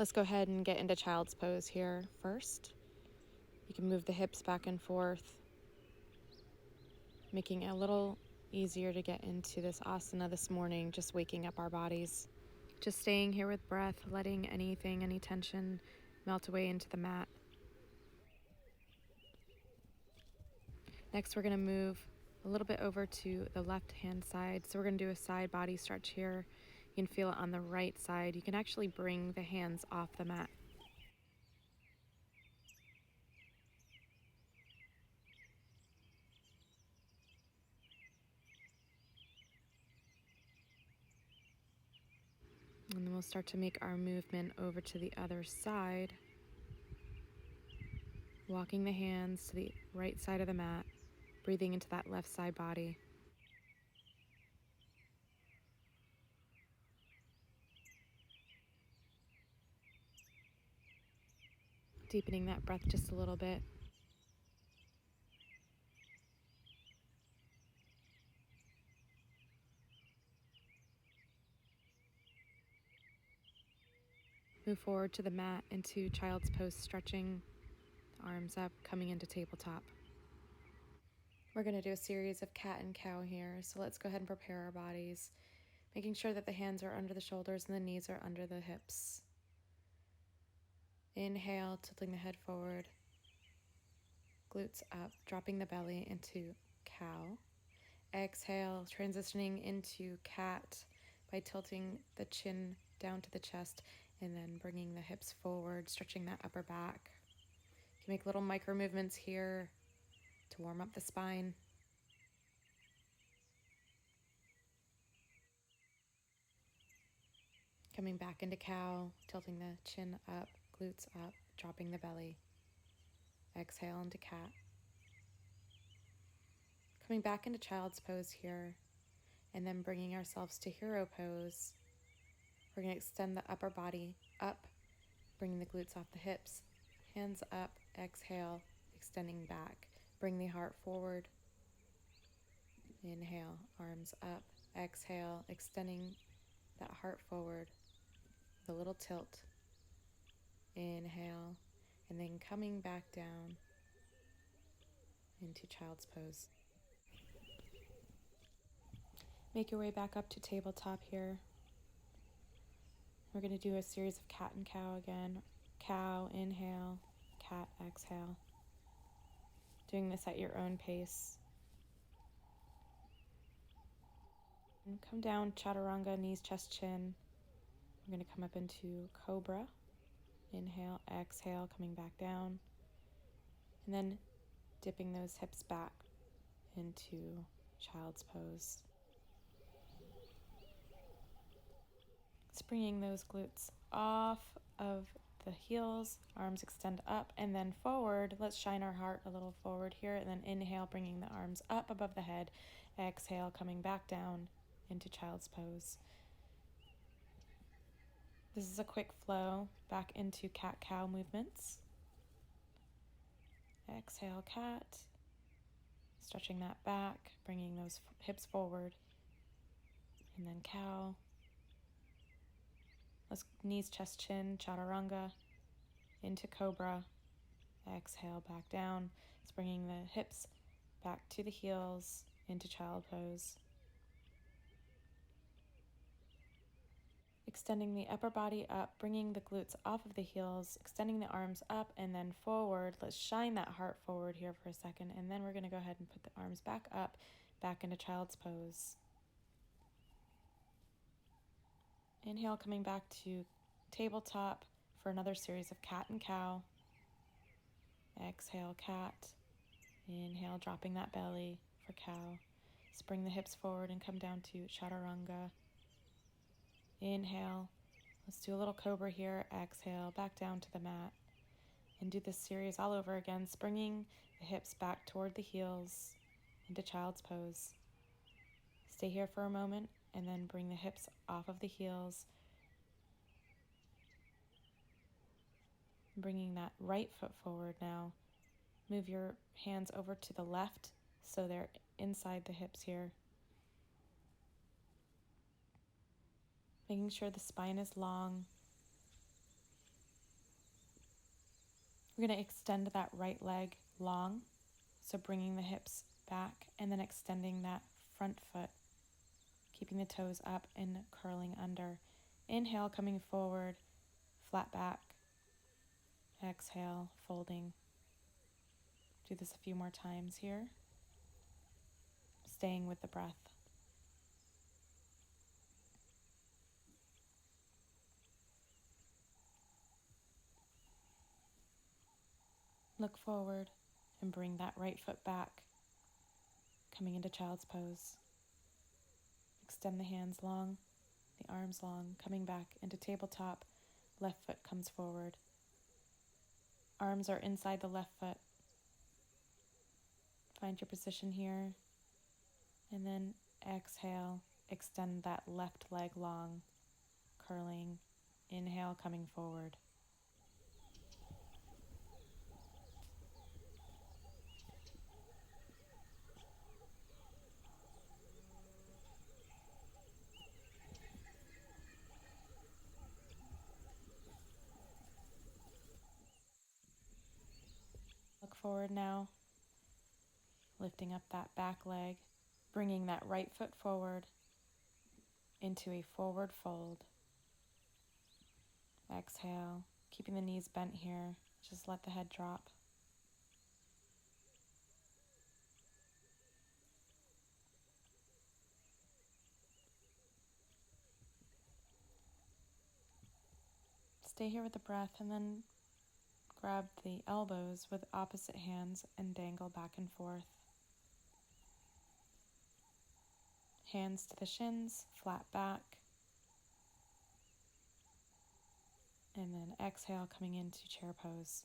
Let's go ahead and get into child's pose here first. You can move the hips back and forth, making it a little easier to get into this asana this morning, just waking up our bodies. Just staying here with breath, letting any tension melt away into the mat. Next, we're going to move a little bit over to the left-hand side. So we're going to do a side body stretch here. You can feel it on the right side. You can actually bring the hands off the mat. And then we'll start to make our movement over to the other side, walking the hands to the right side of the mat, breathing into that left side body. Deepening that breath just a little bit. Move forward to the mat into child's pose, stretching, arms up, coming into tabletop. We're going to do a series of cat and cow here, so let's go ahead and prepare our bodies, making sure that the hands are under the shoulders and the knees are under the hips. Inhale, tilting the head forward, glutes up, dropping the belly into cow. Exhale, transitioning into cat by tilting the chin down to the chest and then bringing the hips forward, stretching that upper back. You can make little micro movements here to warm up the spine. Coming back into cow, tilting the chin up, glutes up, dropping the belly. Exhale into cat. Coming back into child's pose here, and then bringing ourselves to hero pose. We're going to extend the upper body up, bringing the glutes off the hips. Hands up, exhale, extending back. Bring the heart forward. Inhale, arms up. Exhale, extending that heart forward. The little tilt. Inhale, and then coming back down into child's pose. Make your way back up to tabletop here. We're going to do a series of cat and cow again. Cow, inhale, cat, exhale. Doing this at your own pace. And come down, chaturanga, knees, chest, chin. We're going to come up into cobra. Inhale, exhale, coming back down. And then dipping those hips back into child's pose. Springing those glutes off of the heels, arms extend up and then forward. Let's shine our heart a little forward here, and then inhale, bringing the arms up above the head. Exhale, coming back down into child's pose. This is a quick flow back into cat-cow movements. Exhale, cat. Stretching that back, bringing those hips forward. And then cow. Let's knees, chest, chin, chaturanga. Into cobra. Exhale, back down. It's bringing the hips back to the heels into child pose. Extending the upper body up, bringing the glutes off of the heels, extending the arms up and then forward. Let's shine that heart forward here for a second, and then we're going to go ahead and put the arms back up, back into child's pose. Inhale, coming back to tabletop for another series of cat and cow. Exhale, cat. Inhale, dropping that belly for cow. Spring the hips forward and come down to chaturanga. Inhale. Let's do a little cobra here. Exhale, back down to the mat. And do this series all over again, springing the hips back toward the heels into child's pose. Stay here for a moment and then bring the hips off of the heels. Bringing that right foot forward now. Move your hands over to the left so they're inside the hips here. Making sure the spine is long. We're going to extend that right leg long, so bringing the hips back and then extending that front foot, keeping the toes up and curling under. Inhale, coming forward, flat back. Exhale, folding. Do this a few more times here, staying with the breath. Look forward and bring that right foot back, coming into child's pose. Extend the hands long, the arms long, coming back into tabletop. Left foot comes forward. Arms are inside the left foot. Find your position here. And then exhale, extend that left leg long, curling. Inhale, coming forward. Look forward now, lifting up that back leg, bringing that right foot forward into a forward fold. Exhale, keeping the knees bent here, just let the head drop. Stay here with the breath and then grab the elbows with opposite hands and dangle back and forth. Hands to the shins, flat back. And then exhale, coming into chair pose.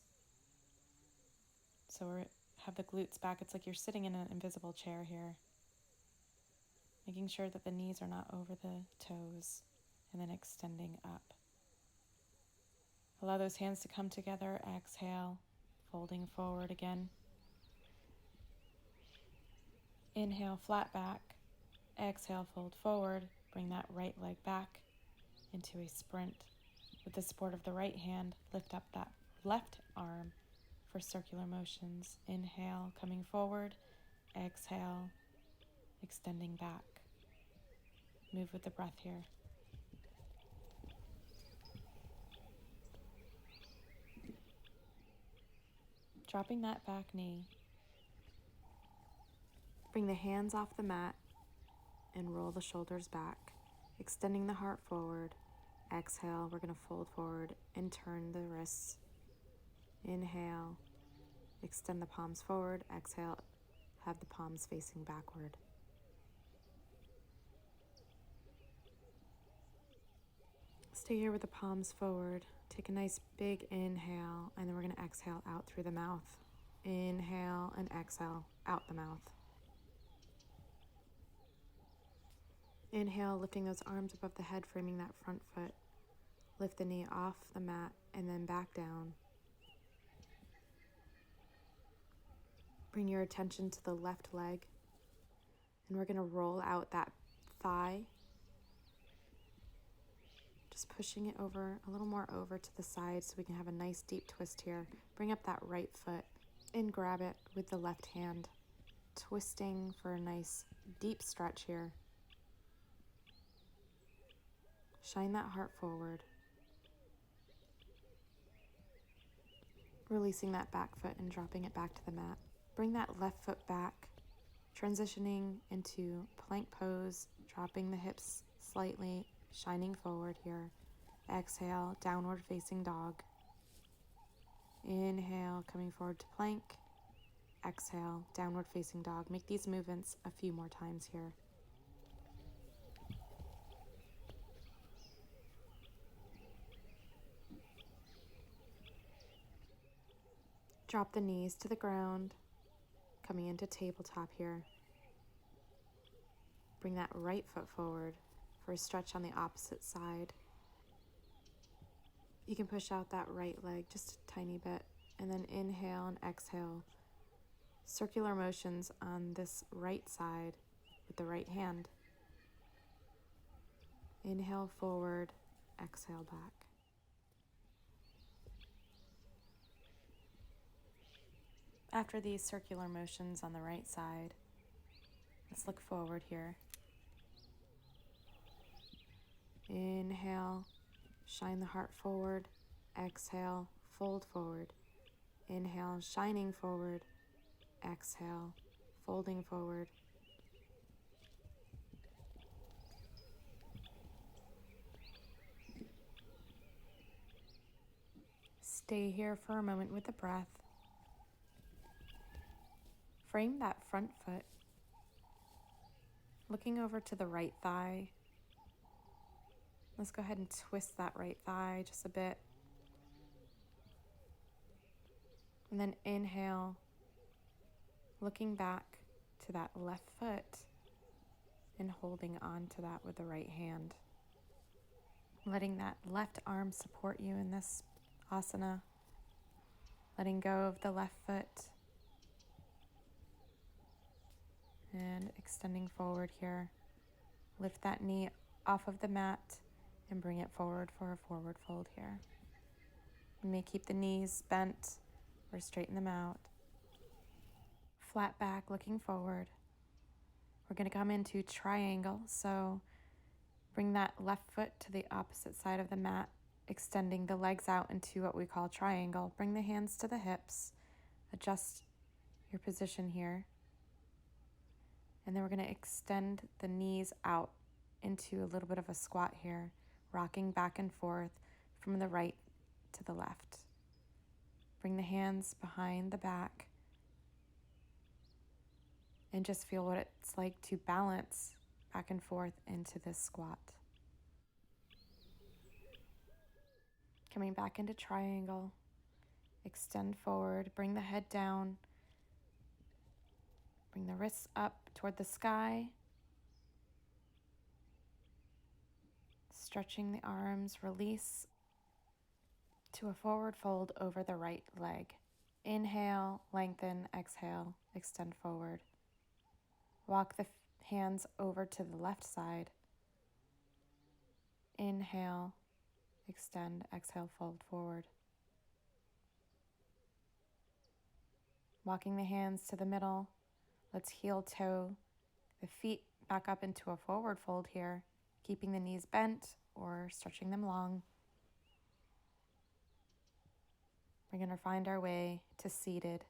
So we have the glutes back. It's like you're sitting in an invisible chair here. Making sure that the knees are not over the toes, and then extending up. Allow those hands to come together. Exhale, folding forward again. Inhale, flat back. Exhale, fold forward. Bring that right leg back into a sprint. With the support of the right hand, lift up that left arm for circular motions. Inhale, coming forward. Exhale, extending back. Move with the breath here. Dropping that back knee. Bring the hands off the mat and roll the shoulders back, extending the heart forward. Exhale, we're going to fold forward and turn the wrists. Inhale, extend the palms forward. Exhale, have the palms facing backward. Stay here with the palms forward. Take a nice big inhale, and then we're going to exhale out through the mouth. Inhale and exhale out the mouth. Inhale, lifting those arms above the head, framing that front foot. Lift the knee off the mat and then back down. Bring your attention to the left leg, and we're going to roll out that thigh. Just pushing it over, a little more over to the side so we can have a nice deep twist here. Bring up that right foot and grab it with the left hand, twisting for a nice deep stretch here. Shine that heart forward. Releasing that back foot and dropping it back to the mat. Bring that left foot back, transitioning into plank pose, dropping the hips slightly, shining forward here. Exhale, downward facing dog. Inhale, coming forward to plank. Exhale, downward facing dog. Make these movements a few more times here. Drop the knees to the ground, coming into tabletop here. Bring that right foot forward for a stretch on the opposite side. You can push out that right leg just a tiny bit, and then inhale and exhale. Circular motions on this right side with the right hand. Inhale forward, exhale back. After these circular motions on the right side, let's look forward here. Inhale, shine the heart forward. Exhale, fold forward. Inhale, shining forward. Exhale, folding forward. Stay here for a moment with the breath. Frame that front foot, looking over to the right thigh. Let's go ahead and twist that right thigh just a bit. And then inhale, looking back to that left foot and holding on to that with the right hand. Letting that left arm support you in this asana. Letting go of the left foot. And extending forward here. Lift that knee off of the mat and bring it forward for a forward fold here. You may keep the knees bent or straighten them out. Flat back, looking forward. We're going to come into triangle, so bring that left foot to the opposite side of the mat, extending the legs out into what we call triangle. Bring the hands to the hips, adjust your position here. And then we're going to extend the knees out into a little bit of a squat here, rocking back and forth from the right to the left. Bring the hands behind the back and just feel what it's like to balance back and forth into this squat. Coming back into triangle, extend forward, bring the head down, bring the wrists up toward the sky, stretching the arms, release to a forward fold over the right leg. Inhale, lengthen, exhale, extend forward. Walk the hands over to the left side. Inhale, extend, exhale, fold forward. Walking the hands to the middle. Let's heel toe the feet back up into a forward fold here, keeping the knees bent or stretching them long. We're going to find our way to seated.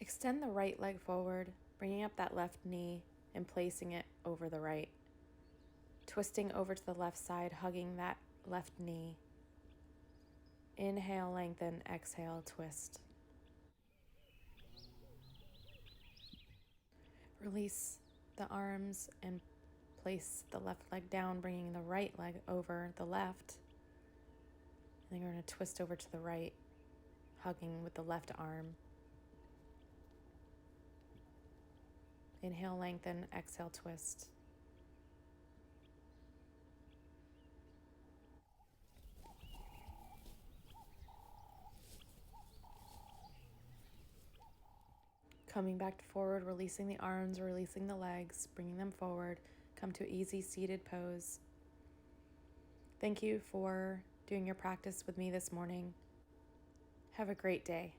Extend the right leg forward, bringing up that left knee and placing it over the right. Twisting over to the left side, hugging that left knee. Inhale, lengthen, exhale, twist. Release the arms and place the left leg down, bringing the right leg over the left. And then you're going to twist over to the right, hugging with the left arm. Inhale, lengthen, exhale, twist. Coming back forward, releasing the arms, releasing the legs, bringing them forward. Come to easy seated pose. Thank you for doing your practice with me this morning. Have a great day.